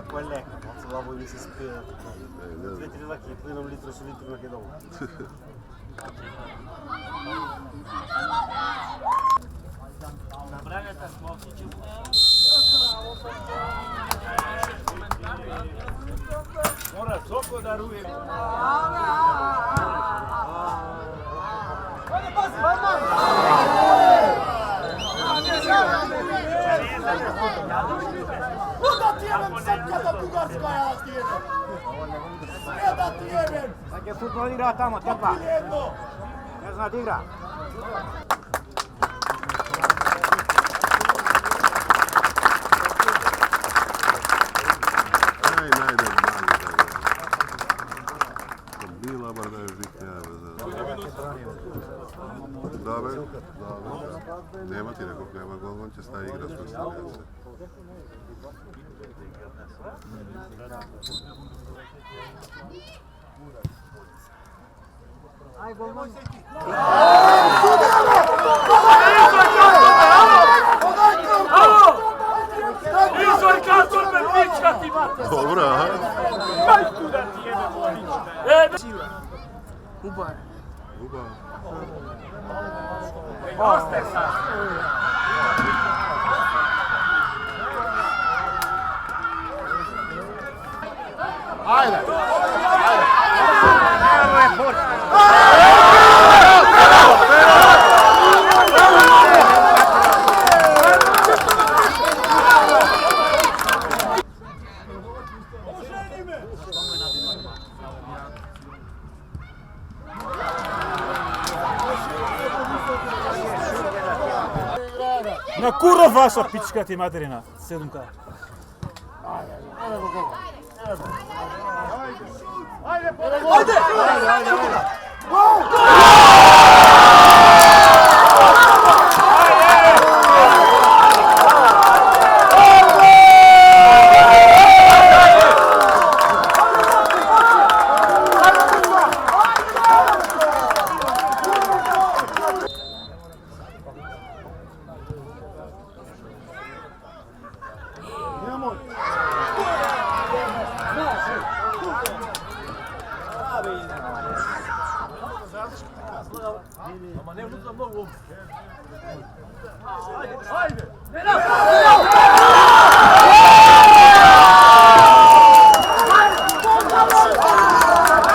Poi lecco, cazzo la vuoi si spera. Metti la che poi un litro su litro che dopo. Na Braga ta smoki ci mora soko daruje. Perché futbol igra tamo, tepa. Ne zna da igra. Bila bar da je žiknjava za... Dobar. Nema ti nekog, nema golman će staje igra svoj stavljaca. Aj, golman. Izvoj kator me pička ti mate. Dobro, aha. Kaj tu da ti jebe volične? Uba. Ostaje sad. Ajde. Na kurva vaša pička ti materina, 7K.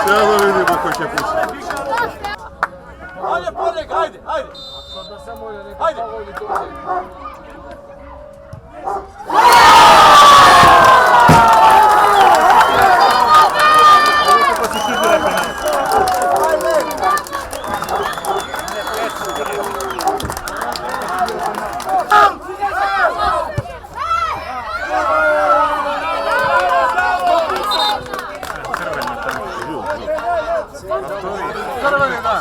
Sve da vidimo ko će pušiti. Ajde, Podek, ajde, ajde. Ajde. Crvene, da.